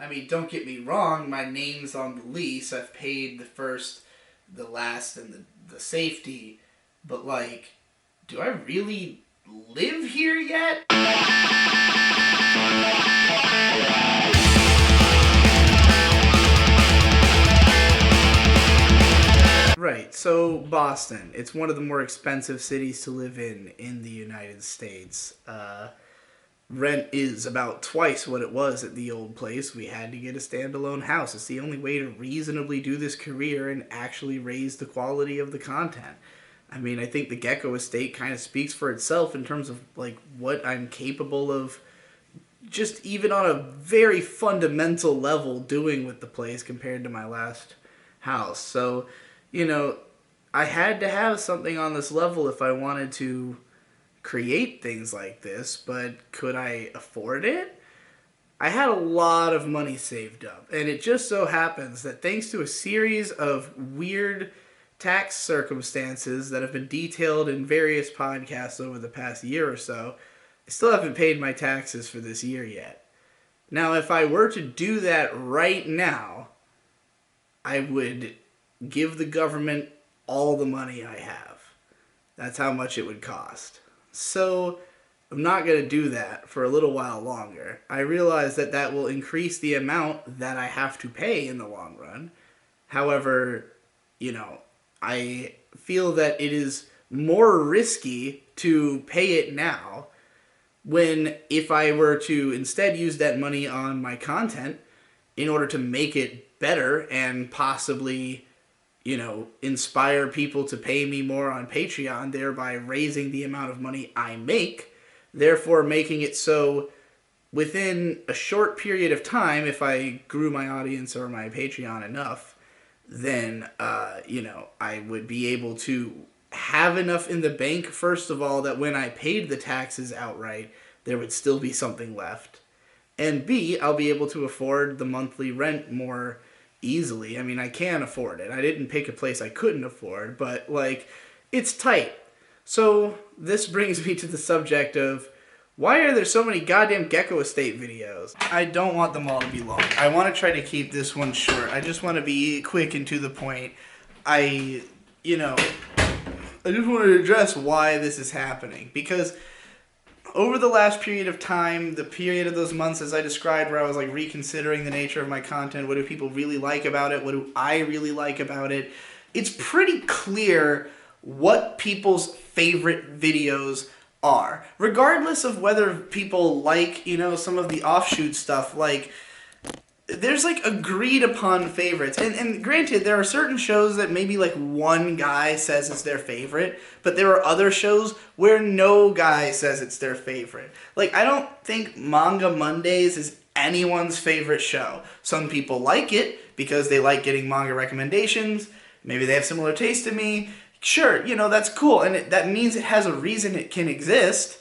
I mean, don't get me wrong, my name's on the lease. I've paid the first, the last, and the safety. But, like, do I really live here yet? Right, so Boston. It's one of the more expensive cities to live in the United States. Rent is about twice what it was at the old place. We had to get a standalone house. It's the only way to reasonably do this career and actually raise the quality of the content. I mean, I think the GEKKO estate kind of speaks for itself in terms of, like, what I'm capable of just even on a very fundamental level doing with the place compared to my last house. So, you know, I had to have something on this level if I wanted to create things like this, but could I afford it? I had a lot of money saved up, and it just so happens that thanks to a series of weird tax circumstances that have been detailed in various podcasts over the past year or so, I still haven't paid my taxes for this year yet. Now, if I were to do that right now, I would give the government all the money I have. That's how much it would cost. So I'm not going to do that for a little while longer. I realize that that will increase the amount that I have to pay in the long run. However, you know, I feel that it is more risky to pay it now when if I were to instead use that money on my content in order to make it better and possibly, you know, inspire people to pay me more on Patreon, thereby raising the amount of money I make, therefore making it so within a short period of time, if I grew my audience or my Patreon enough, then, you know, I would be able to have enough in the bank, first of all, that when I paid the taxes outright, there would still be something left. And B, I'll be able to afford the monthly rent more easily. I mean, I can afford it. I didn't pick a place I couldn't afford, but, like, it's tight. So this brings me to the subject of why are there so many goddamn GEKKO estate videos? I don't want them all to be long. I want to try to keep this one short. I just want to be quick and to the point. I just want to address why this is happening. Because over the last period of time, the period of those months as I described where I was like reconsidering the nature of my content, what do people really like about it, what do I really like about it, it's pretty clear what people's favorite videos are. Regardless of whether people like, you know, some of the offshoot stuff, like, there's like agreed upon favorites. And granted, there are certain shows that maybe like one guy says it's their favorite, but there are other shows where no guy says it's their favorite. Like, I don't think Manga Mondays is anyone's favorite show. Some people like it because they like getting manga recommendations. Maybe they have similar taste to me. Sure, you know, that's cool. And that means it has a reason it can exist,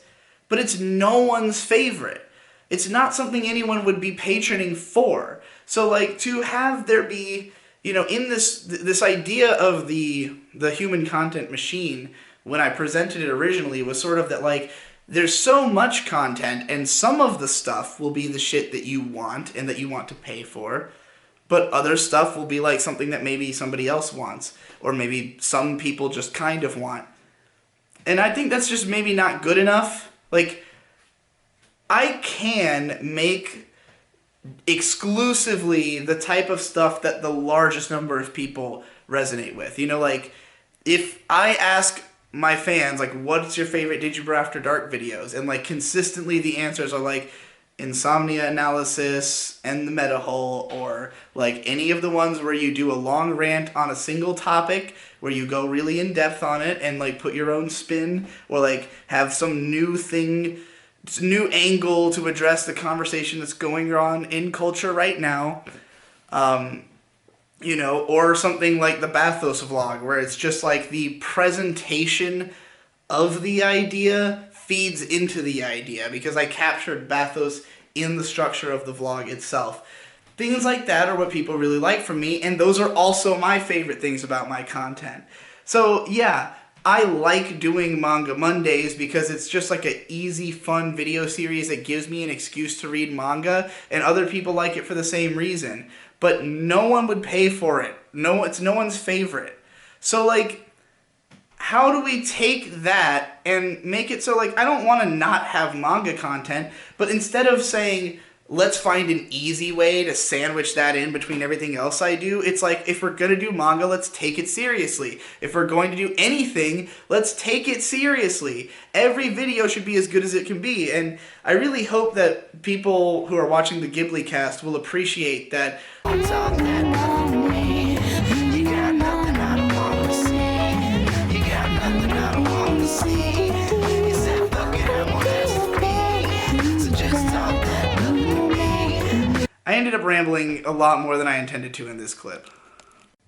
but it's no one's favorite. It's not something anyone would be patroning for. So, like, to have there be, you know, in this idea of the human content machine, when I presented it originally, was sort of that, like, there's so much content, and some of the stuff will be the shit that you want and that you want to pay for, but other stuff will be, like, something that maybe somebody else wants, or maybe some people just kind of want. And I think that's just maybe not good enough. Like, I can make exclusively the type of stuff that the largest number of people resonate with. You know, like, if I ask my fans, like, what's your favorite Digibro After Dark videos? And, like, consistently the answers are, like, insomnia analysis and the meta hole, or, like, any of the ones where you do a long rant on a single topic, where you go really in depth on it and, like, put your own spin, or, like, have some new thing, new angle to address the conversation that's going on in culture right now, you know, or something like the Bathos vlog, where it's just like the presentation of the idea feeds into the idea, because I captured Bathos in the structure of the vlog itself. Things like that are what people really like from me, and those are also my favorite things about my content. So, yeah, I like doing Manga Mondays because it's just like an easy, fun video series that gives me an excuse to read manga, and other people like it for the same reason. But no one would pay for it. No, it's no one's favorite. So, like, how do we take that and make it so, like, I don't want to not have manga content, but instead of saying, let's find an easy way to sandwich that in between everything else I do, it's like, if we're going to do manga, let's take it seriously. If we're going to do anything, let's take it seriously. Every video should be as good as it can be, and I really hope that people who are watching the Ghibli cast will appreciate that. It's all that nothing me. You got nothing I don't want to see. You got nothing I don't want to see. You said, fuck it, I won't ask for me. So just talk that nothing to me. I ended up rambling a lot more than I intended to in this clip.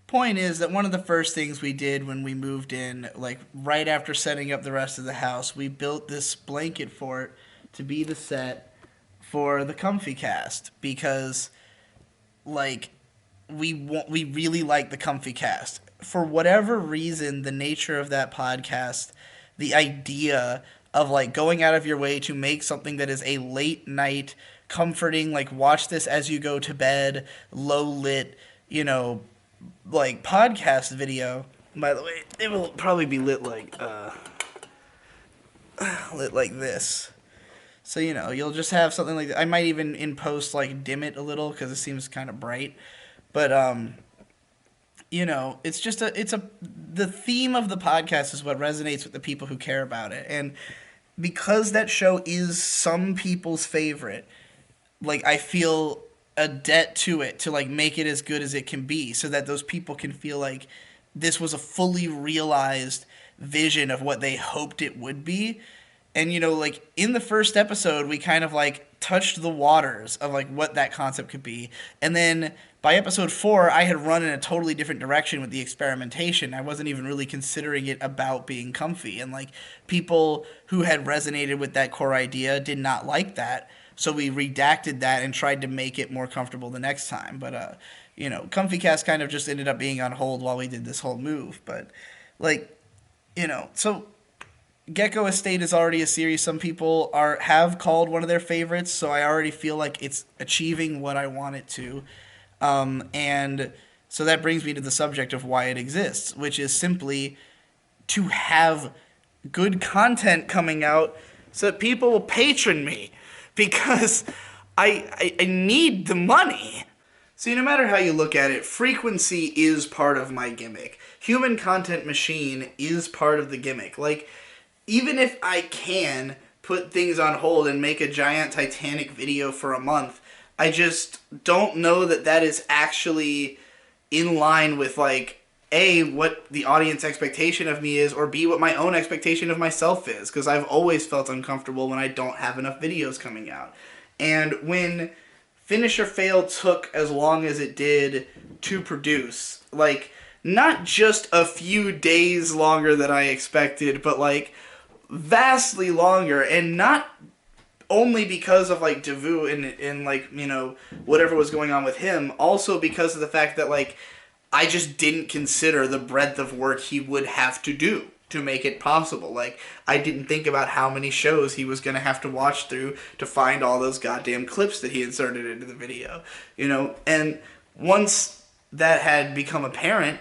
Point is that one of the first things we did when we moved in, like right after setting up the rest of the house, we built this blanket fort to be the set for the Comfy Cast, because like we really like the Comfy Cast. For whatever reason, the nature of that podcast, the idea of like going out of your way to make something that is a late night, comforting, like watch this as you go to bed, low lit, you know, like podcast video. By the way, it will probably be lit like this. So, you know, you'll just have something like that. I might even in post like dim it a little because it seems kind of bright. But you know, it's just the theme of the podcast is what resonates with the people who care about it. And because that show is some people's favorite, like I feel a debt to it to like make it as good as it can be, so that those people can feel like this was a fully realized vision of what they hoped it would be. And, you know, like in the first episode, we kind of like touched the waters of like what that concept could be. And then by episode 4, I had run in a totally different direction with the experimentation. I wasn't even really considering it about being comfy. And like people who had resonated with that core idea did not like that. So we redacted that and tried to make it more comfortable the next time. But, you know, Comfy Cast kind of just ended up being on hold while we did this whole move. But, like, you know, so GEKKO Estate is already a series some people have called one of their favorites, so I already feel like it's achieving what I want it to. And so that brings me to the subject of why it exists, which is simply to have good content coming out so that people will patron me, because I need the money. See, no matter how you look at it, frequency is part of my gimmick. Human content machine is part of the gimmick. Like, even if I can put things on hold and make a giant Titanic video for a month, I just don't know that that is actually in line with, like, A, what the audience expectation of me is, or B, what my own expectation of myself is, because I've always felt uncomfortable when I don't have enough videos coming out. And when Finish or Fail took as long as it did to produce, like, not just a few days longer than I expected, but, like, vastly longer, and not only because of like Devu and like, you know, whatever was going on with him, also because of the fact that like I just didn't consider the breadth of work he would have to do to make it possible. Like, I didn't think about how many shows he was going to have to watch through to find all those goddamn clips that he inserted into the video, you know. And once that had become apparent,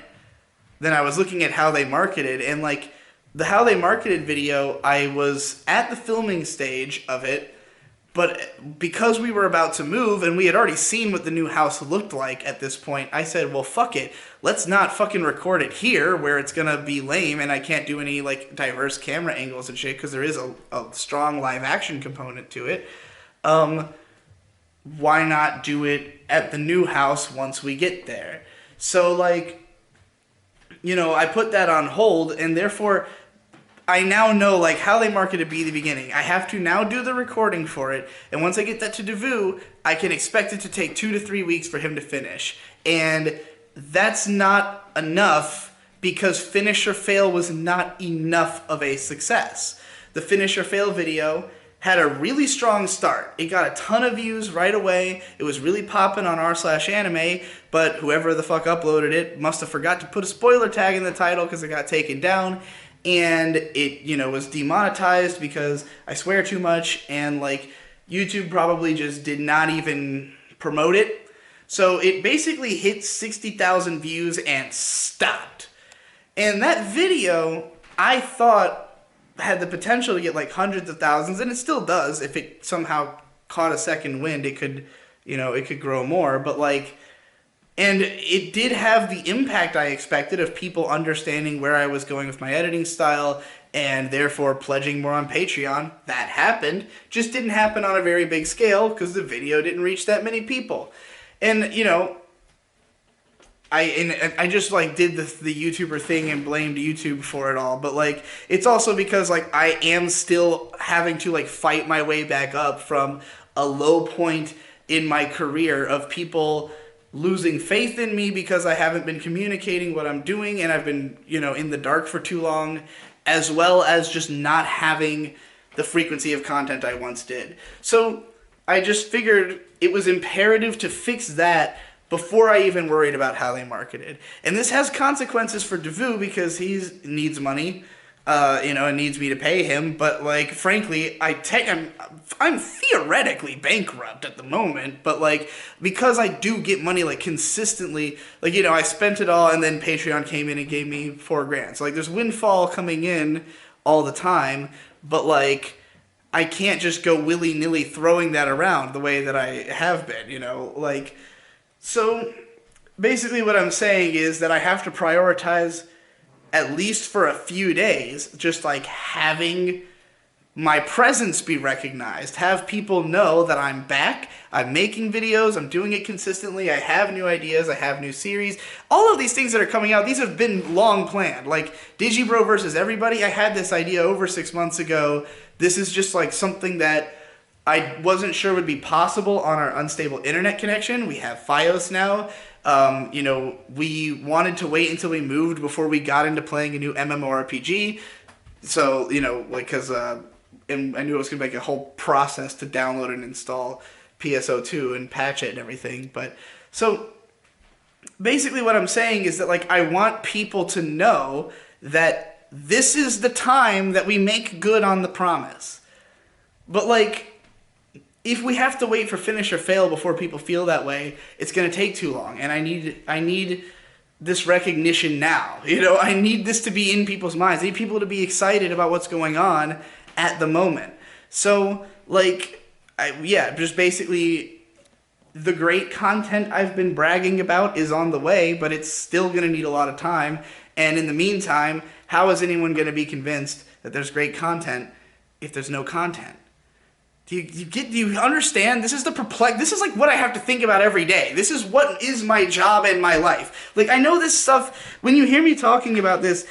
then I was looking at how they marketed, and like the how they marketed video, I was at the filming stage of it, but because we were about to move and we had already seen what the new house looked like at this point, I said, well, fuck it. Let's not fucking record it here where it's gonna be lame and I can't do any like diverse camera angles and shit, because there is a strong live action component to it. Why not do it at the new house once we get there? So like, you know, I put that on hold, and therefore I now know like how they marketed Be the Beginning. I have to now do the recording for it, and once I get that to Devu, I can expect it to take 2 to 3 weeks for him to finish. And that's not enough, because Finish or Fail was not enough of a success. The Finish or Fail video had a really strong start. It got a ton of views right away. It was really popping on r/anime, but whoever the fuck uploaded it must have forgot to put a spoiler tag in the title because it got taken down. and it, you know, was demonetized because I swear too much, and like YouTube probably just did not even promote it. So it basically hit 60,000 views and stopped. And that video, I thought, had the potential to get like hundreds of thousands, and it still does. If it somehow caught a second wind, it could, you know, it could grow more. But like, and it did have the impact I expected of people understanding where I was going with my editing style and therefore pledging more on Patreon. That happened. Just didn't happen on a very big scale because the video didn't reach that many people. And, you know, I just like did the YouTuber thing and blamed YouTube for it all, but like it's also because like I am still having to like fight my way back up from a low point in my career of people losing faith in me because I haven't been communicating what I'm doing and I've been, you know, in the dark for too long, as well as just not having the frequency of content I once did. So I just figured it was imperative to fix that before I even worried about how they marketed. And this has consequences for Devu because he needs money, you know, and needs me to pay him. But like, frankly, I'm theoretically bankrupt at the moment. But like, because I do get money like consistently, like, you know, I spent it all and then Patreon came in and gave me $4,000. So like, there's windfall coming in all the time. But like, I can't just go willy-nilly throwing that around the way that I have been, you know, like. So basically what I'm saying is that I have to prioritize, at least for a few days, just like having my presence be recognized. Have people know that I'm back, I'm making videos, I'm doing it consistently, I have new ideas, I have new series. All of these things that are coming out, these have been long planned. Like Digibro versus everybody, I had this idea over 6 months ago. This is just like something that I wasn't sure would be possible on our unstable internet connection. We have FiOS now. You know, we wanted to wait until we moved before we got into playing a new MMORPG. So, you know, like, because and I knew it was going to be like a whole process to download and install PSO2 and patch it and everything. But, so, basically what I'm saying is that, like, I want people to know that this is the time that we make good on the promise. But, like, if we have to wait for finish or fail before people feel that way, it's going to take too long. And I need this recognition now. You know, I need this to be in people's minds. I need people to be excited about what's going on at the moment. So, like, just basically the great content I've been bragging about is on the way, but it's still going to need a lot of time. And in the meantime, how is anyone going to be convinced that there's great content if there's no content? Do you understand? This is this is like what I have to think about every day. This is what is my job and my life. Like, I know this stuff, when you hear me talking about this,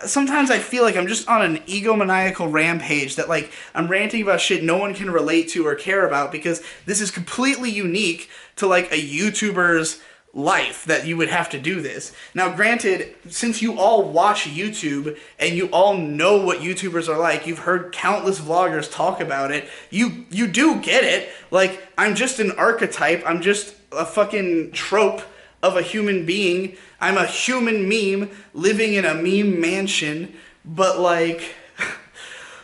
sometimes I feel like I'm just on an egomaniacal rampage that, like, I'm ranting about shit no one can relate to or care about because this is completely unique to, like, a YouTuber's life that you would have to do this. Now, granted, since you all watch YouTube and you all know what YouTubers are like, you've heard countless vloggers talk about it, you do get it. Like, I'm just an archetype, I'm just a fucking trope of a human being. I'm a human meme living in a meme mansion, but like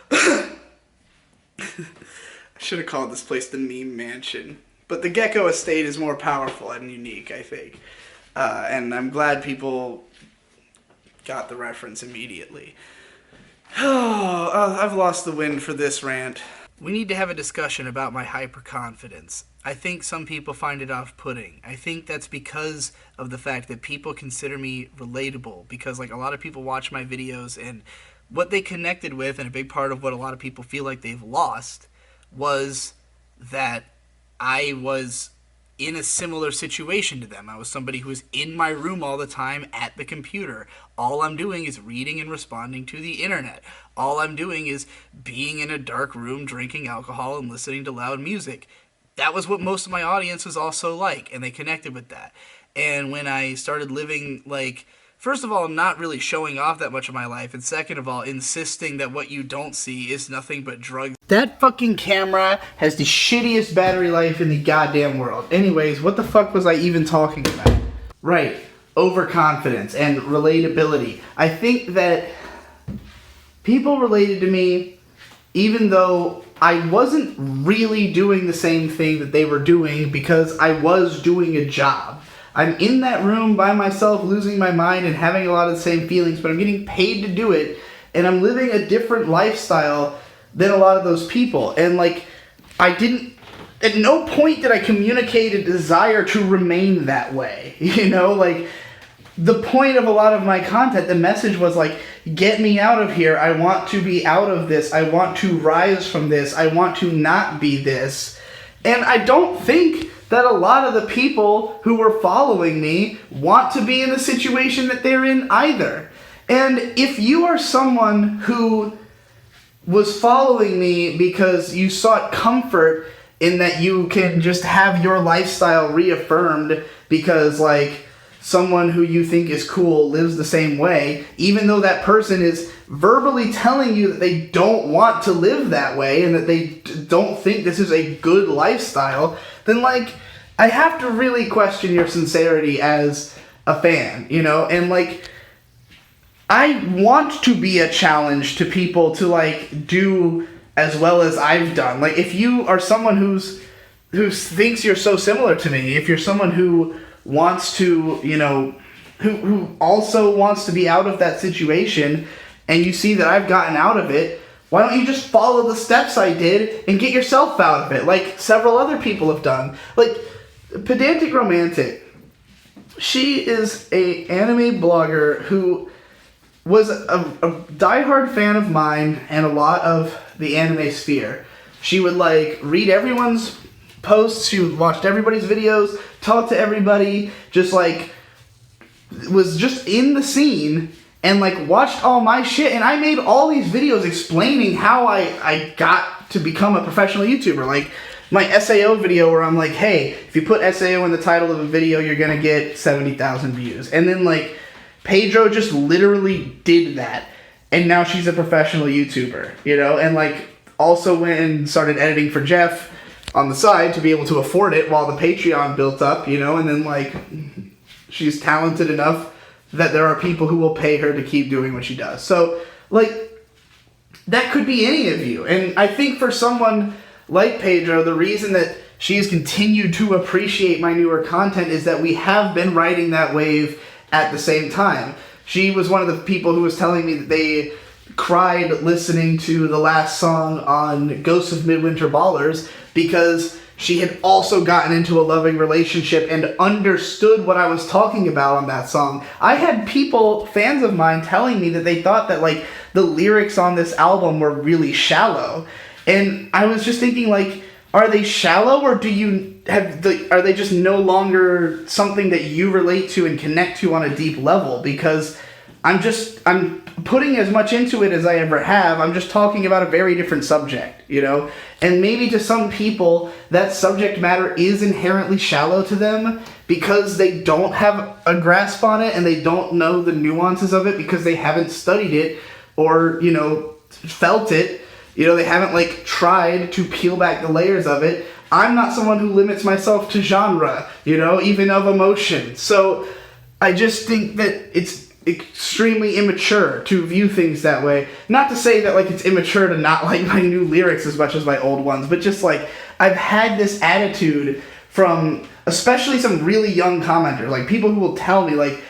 I should have called this place the meme mansion. But the GEKKO estate is more powerful and unique, I think. And I'm glad people got the reference immediately. I've lost the wind for this rant. We need to have a discussion about my hyperconfidence. I think some people find it off-putting. I think that's because of the fact that people consider me relatable. Because, like, a lot of people watch my videos and what they connected with, and a big part of what a lot of people feel like they've lost, was that I was in a similar situation to them. I was somebody who was in my room all the time at the computer. All I'm doing is reading and responding to the internet. All I'm doing is being in a dark room, drinking alcohol, and listening to loud music. That was what most of my audience was also like, and they connected with that. And when I started living, like, first of all, not really showing off that much of my life, and second of all, insisting that what you don't see is nothing but drugs. That fucking camera has the shittiest battery life in the goddamn world. Anyways, what the fuck was I even talking about? Right, overconfidence and relatability. I think that people related to me even though I wasn't really doing the same thing that they were doing because I was doing a job. I'm in that room by myself losing my mind and having a lot of the same feelings, but I'm getting paid to do it, and I'm living a different lifestyle than a lot of those people. And like, at no point did I communicate a desire to remain that way. You know, like, the point of a lot of my content, the message was like, get me out of here. I want to be out of this. I want to rise from this. I want to not be this. And I don't think that a lot of the people who were following me want to be in the situation that they're in either. And if you are someone who was following me because you sought comfort in that you can just have your lifestyle reaffirmed because, like, someone who you think is cool lives the same way, even though that person is verbally telling you that they don't want to live that way and that they don't think this is a good lifestyle, then, like, I have to really question your sincerity as a fan, you know? And, like, I want to be a challenge to people to, like, do as well as I've done. Like, if you are someone who thinks you're so similar to me, if you're someone who wants to, you know, who also wants to be out of that situation, and you see that I've gotten out of it, why don't you just follow the steps I did and get yourself out of it, like several other people have done. Like, Pedantic Romantic, she is a anime blogger who was a diehard fan of mine and a lot of the anime sphere. She would, like, read everyone's posts, she watched everybody's videos, talked to everybody, just, like, was just in the scene and, like, watched all my shit. And I made all these videos explaining how I got to become a professional YouTuber. Like, my SAO video where I'm like, hey, if you put SAO in the title of a video, you're gonna get 70,000 views. And then, like, Pedro just literally did that, and now she's a professional YouTuber, you know? And, like, also went and started editing for Jeff on the side to be able to afford it while the Patreon built up, you know? And then, like, she's talented enough that there are people who will pay her to keep doing what she does. So, like, that could be any of you. And I think for someone like Pedro, the reason that she's continued to appreciate my newer content is that we have been riding that wave at the same time. She was one of the people who was telling me that they cried listening to the last song on Ghosts of Midwinter Ballers because she had also gotten into a loving relationship and understood what I was talking about on that song. I had people, fans of mine, telling me that they thought that, like, the lyrics on this album were really shallow. And I was just thinking, like, are they shallow, or are they just no longer something that you relate to and connect to on a deep level? Because I'm putting as much into it as I ever have. I'm just talking about a very different subject, you know? And maybe to some people, that subject matter is inherently shallow to them because they don't have a grasp on it and they don't know the nuances of it because they haven't studied it or, you know, felt it. You know, they haven't, like, tried to peel back the layers of it. I'm not someone who limits myself to genre, you know, even of emotion. So I just think that it's extremely immature to view things that way. Not to say that, like, it's immature to not like my new lyrics as much as my old ones, but just, like, I've had this attitude from especially some really young commenters, like, people who will tell me, like,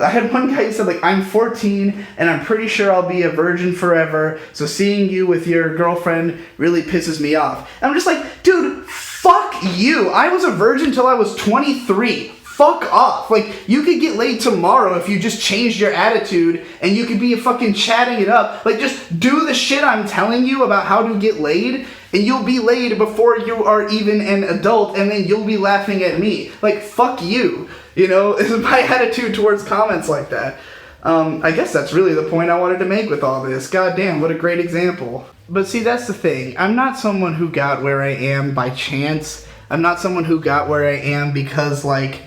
I had one guy who said, like, I'm 14 and I'm pretty sure I'll be a virgin forever, so seeing you with your girlfriend really pisses me off. And I'm just like, dude, fuck you. I was a virgin till I was 23. Fuck off. Like, you could get laid tomorrow if you just changed your attitude and you could be fucking chatting it up. Like, just do the shit I'm telling you about how to get laid and you'll be laid before you are even an adult and then you'll be laughing at me. Like, fuck you. You know, is my attitude towards comments like that. I guess that's really the point I wanted to make with all this. God damn, what a great example. But see, that's the thing. I'm not someone who got where I am by chance. I'm not someone who got where I am because, like,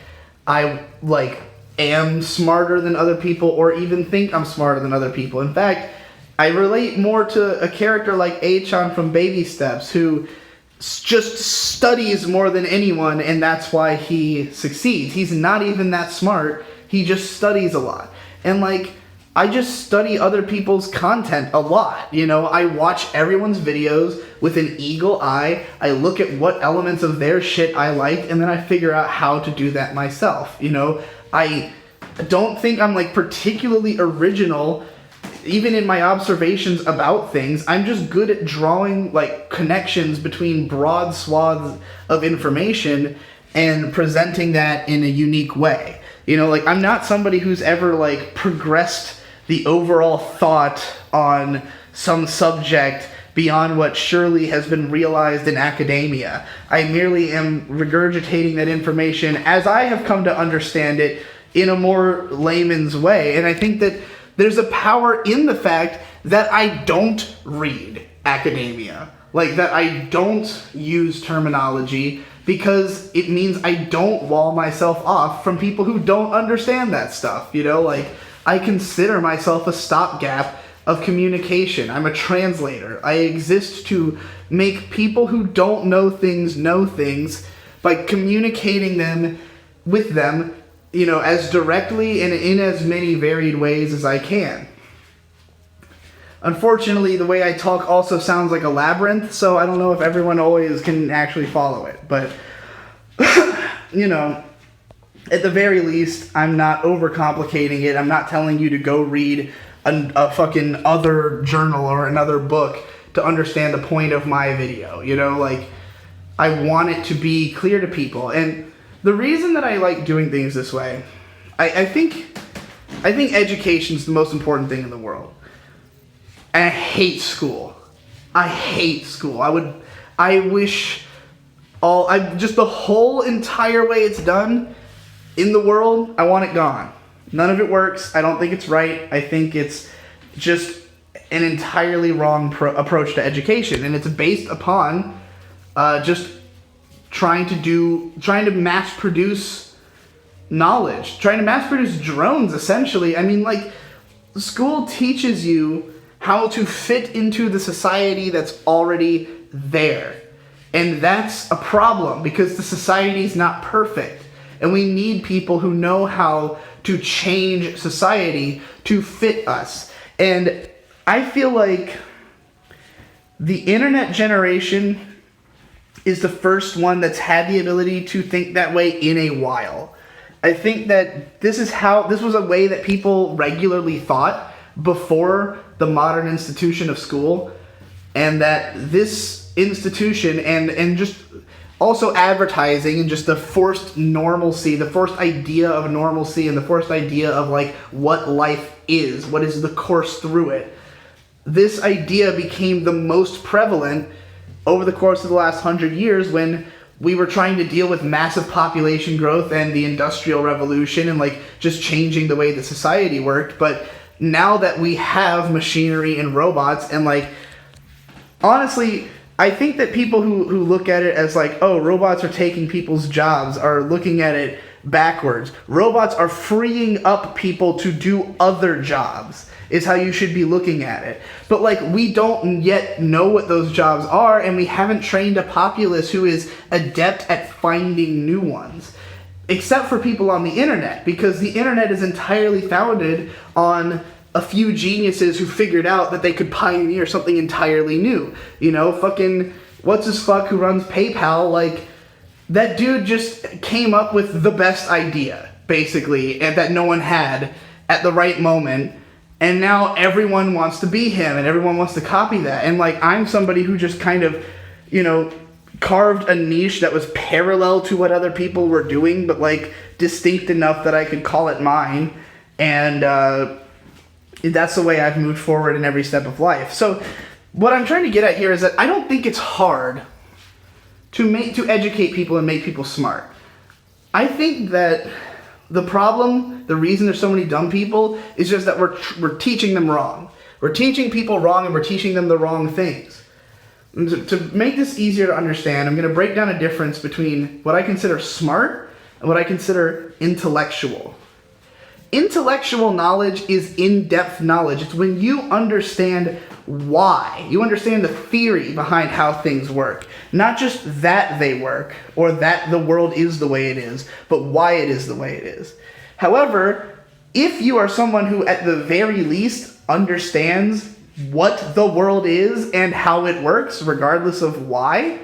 I, like, am smarter than other people or even think I'm smarter than other people. In fact, I relate more to a character like Achan from Baby Steps who just studies more than anyone, and that's why he succeeds. He's not even that smart. He just studies a lot. And, like, I just study other people's content a lot. You know, I watch everyone's videos with an eagle eye. I look at what elements of their shit I like, and then I figure out how to do that myself. You know, I don't think I'm like particularly original even in my observations about things. I'm just good at drawing like connections between broad swaths of information and presenting that in a unique way. You know, like I'm not somebody who's ever like progressed the overall thought on some subject beyond what surely has been realized in academia. I merely am regurgitating that information as I have come to understand it in a more layman's way. And I think that there's a power in the fact that I don't read academia, like that I don't use terminology, because it means I don't wall myself off from people who don't understand that stuff. You know, like I consider myself a stopgap of communication. I'm a translator. I exist to make people who don't know things by communicating them with them, you know, as directly and in as many varied ways as I can. Unfortunately, the way I talk also sounds like a labyrinth, so I don't know if everyone always can actually follow it. But, you know, at the very least, I'm not overcomplicating it. I'm not telling you to go read a fucking other journal or another book to understand the point of my video. You know, like, I want it to be clear to people. And the reason that I like doing things this way, I think education's the most important thing in the world. And I hate school. Just the whole entire way it's done in the world, I want it gone. None of it works. I don't think it's right. I think it's just an entirely wrong approach to education. And it's based upon just trying to mass produce knowledge, trying to mass produce drones, essentially. I mean, like, school teaches you how to fit into the society that's already there. And that's a problem, because the society's not perfect. And we need people who know how to change society to fit us. And I feel like the internet generation is the first one that's had the ability to think that way in a while. I think that this was a way that people regularly thought before the modern institution of school, and that this institution and just also advertising and just the forced normalcy, the forced idea of normalcy and the forced idea of like what life is, what is the course through it. This idea became the most prevalent over the course of the last 100 years when we were trying to deal with massive population growth and the Industrial Revolution and like just changing the way that society worked. But now that we have machinery and robots, and like, honestly, I think that people who look at it as like, oh, robots are taking people's jobs, are looking at it backwards. Robots are freeing up people to do other jobs, is how you should be looking at it. But like, we don't yet know what those jobs are, and we haven't trained a populace who is adept at finding new ones. Except for people on the internet, because the internet is entirely founded on a few geniuses who figured out that they could pioneer something entirely new. You know, fucking what's-his-fuck who runs PayPal, like, that dude just came up with the best idea, basically, and that no one had at the right moment, and now everyone wants to be him, and everyone wants to copy that. And like, I'm somebody who just kind of, you know, carved a niche that was parallel to what other people were doing, but like distinct enough that I could call it mine. And that's the way I've moved forward in every step of life. So what I'm trying to get at here is that I don't think it's hard to educate people and make people smart. I think that the problem, the reason there's so many dumb people, is just that we're teaching them wrong. We're teaching people wrong, and we're teaching them the wrong things. To make this easier to understand, I'm going to break down a difference between what I consider smart and what I consider intellectual. Intellectual knowledge is in-depth knowledge. It's when you understand why. You understand the theory behind how things work. Not just that they work, or that the world is the way it is, but why it is the way it is. However, if you are someone who at the very least understands what the world is and how it works, regardless of why,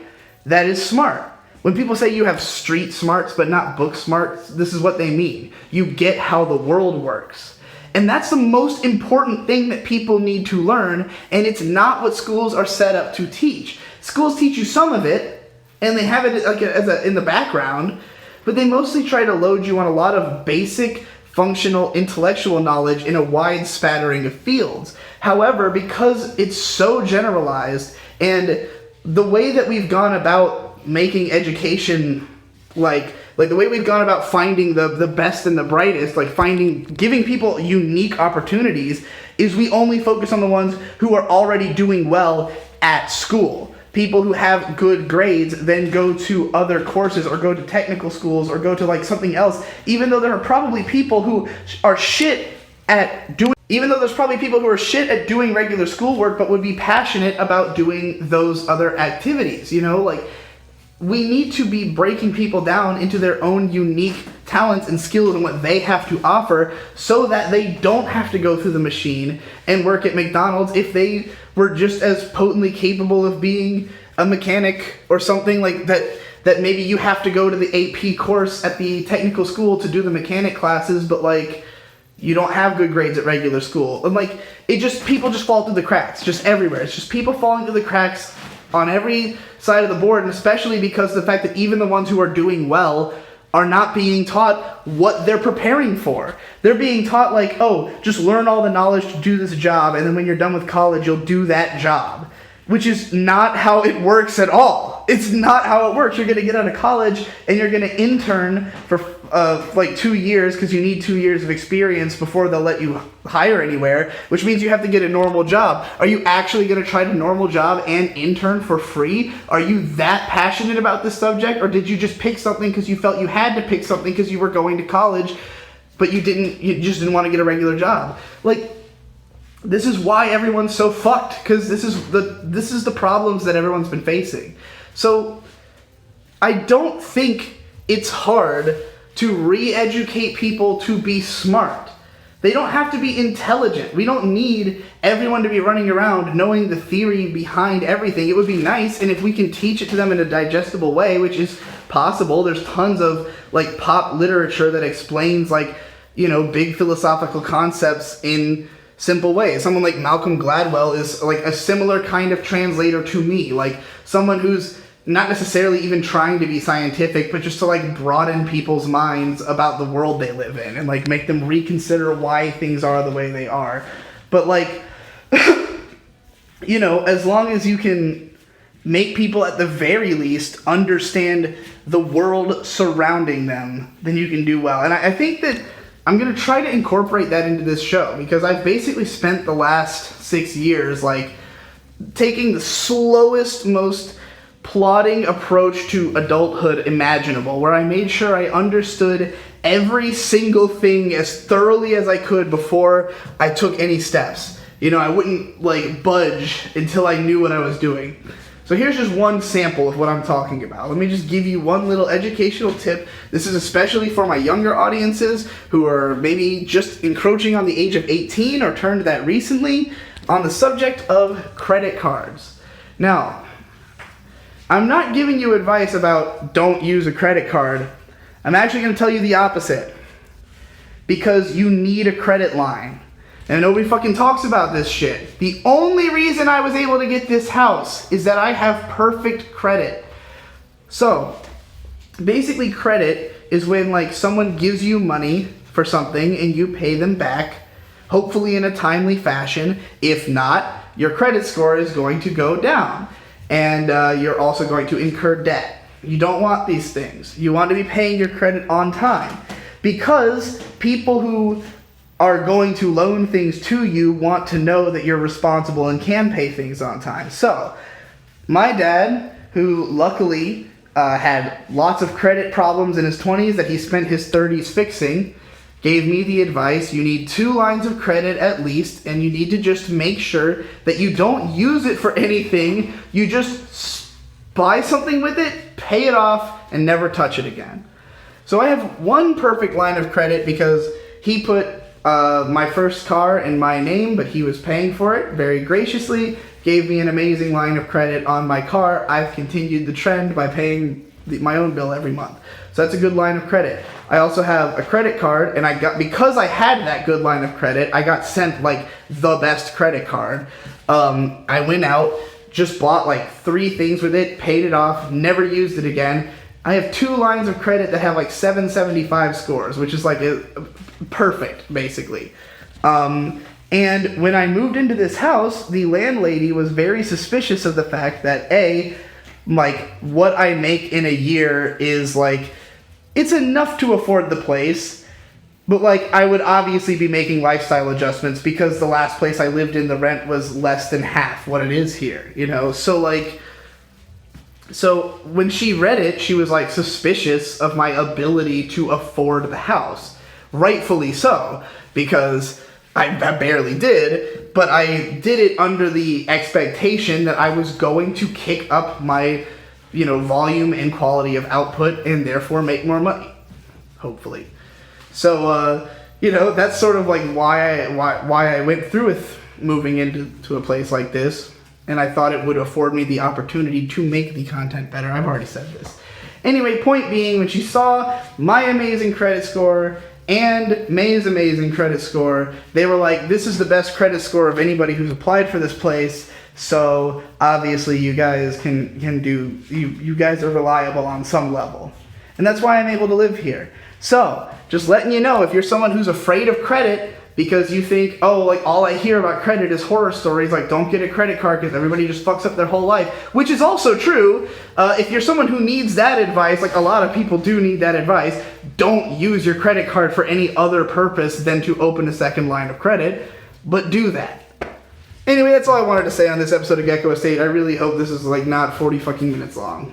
that is smart. When people say you have street smarts but not book smarts, this is what they mean. You get how the world works. And that's the most important thing that people need to learn, and it's not what schools are set up to teach. Schools teach you some of it, and they have it like in the background, but they mostly try to load you on a lot of basic, functional, intellectual knowledge in a wide spattering of fields. However, because it's so generalized, and the way that we've gone about making education, like the way we've gone about finding the best and the brightest, like giving people unique opportunities, is we only focus on the ones who are already doing well at school. People who have good grades then go to other courses or go to technical schools or go to like something else, even though there are probably people who are shit at doing regular schoolwork but would be passionate about doing those other activities, you know? Like, we need to be breaking people down into their own unique talents and skills and what they have to offer, so that they don't have to go through the machine and work at McDonald's if they were just as potently capable of being a mechanic or something like that. That maybe you have to go to the AP course at the technical school to do the mechanic classes, but like you don't have good grades at regular school. And like people just fall through the cracks, just everywhere. It's just people falling through the cracks on every side of the board, and especially because of the fact that even the ones who are doing well are not being taught what they're preparing for. They're being taught like, oh, just learn all the knowledge to do this job, and then when you're done with college, you'll do that job. Which is not how it works at all. It's not how it works. You're going to get out of college and you're going to intern for like 2 years, because you need 2 years of experience before they'll let you hire anywhere, which means you have to get a normal job. Are you actually going to try a normal job and intern for free? Are you that passionate about this subject, or did you just pick something because you felt you had to pick something because you were going to college, but you just didn't want to get a regular job? Like, this is why everyone's so fucked, because this is the problems that everyone's been facing. So I don't think it's hard to re-educate people to be smart. They don't have to be intelligent. We don't need everyone to be running around knowing the theory behind everything. It would be nice, and if we can teach it to them in a digestible way, which is possible. There's tons of like pop literature that explains like, you know, big philosophical concepts in simple ways. Someone like Malcolm Gladwell is like a similar kind of translator to me, like someone who's not necessarily even trying to be scientific, but just to like broaden people's minds about the world they live in and like make them reconsider why things are the way they are. But like, you know, as long as you can make people at the very least understand the world surrounding them, then you can do well. And I think that I'm going to try to incorporate that into this show, because I've basically spent the last 6 years like taking the slowest, most plodding approach to adulthood imaginable, where I made sure I understood every single thing as thoroughly as I could before I took any steps. You know, I wouldn't like budge until I knew what I was doing. So here's just one sample of what I'm talking about. Let me just give you one little educational tip. This is especially for my younger audiences who are maybe just encroaching on the age of 18 or turned that recently, on the subject of credit cards. Now, I'm not giving you advice about don't use a credit card. I'm actually going to tell you the opposite. Because you need a credit line. And nobody fucking talks about this shit. The only reason I was able to get this house is that I have perfect credit. So, basically credit is when like someone gives you money for something and you pay them back, hopefully in a timely fashion. If not, your credit score is going to go down. And you're also going to incur debt. You don't want these things. You want to be paying your credit on time. Because people who are going to loan things to you want to know that you're responsible and can pay things on time. So, my dad, who luckily had lots of credit problems in his 20s that he spent his 30s fixing, gave me the advice: you need 2 lines of credit at least, and you need to just make sure that you don't use it for anything. You just buy something with it, pay it off, and never touch it again. So I have one perfect line of credit because he put my first car in my name, but he was paying for it very graciously, gave me an amazing line of credit on my car. I've continued the trend by paying my own bill every month. So that's a good line of credit. I also have a credit card, and because I had that good line of credit, I got sent like the best credit card. I went out, just bought like 3 things with it, paid it off, never used it again. I have 2 lines of credit that have like 775 scores, which is like perfect, basically. And when I moved into this house, the landlady was very suspicious of the fact that like what I make in a year is like, it's enough to afford the place, but like I would obviously be making lifestyle adjustments because the last place I lived in, the rent was less than half what it is here, you know? So when she read it, she was like suspicious of my ability to afford the house. Rightfully so, because I barely did, but I did it under the expectation that I was going to kick up my, volume and quality of output and therefore make more money, hopefully. So, that's sort of like why I went through with moving into a place like this, and I thought it would afford me the opportunity to make the content better. I've already said this. Anyway, point being, when she saw my amazing credit score and May's amazing credit score, they were like, this is the best credit score of anybody who's applied for this place, so obviously you guys can do, you guys are reliable on some level. And that's why I'm able to live here. So, just letting you know, if you're someone who's afraid of credit because you think, oh, like all I hear about credit is horror stories, like don't get a credit card because everybody just fucks up their whole life, which is also true. If you're someone who needs that advice, like a lot of people do need that advice, don't use your credit card for any other purpose than to open a second line of credit, but do that. Anyway, that's all I wanted to say on this episode of GEKKO Estate. I really hope this is like not 40 fucking minutes long.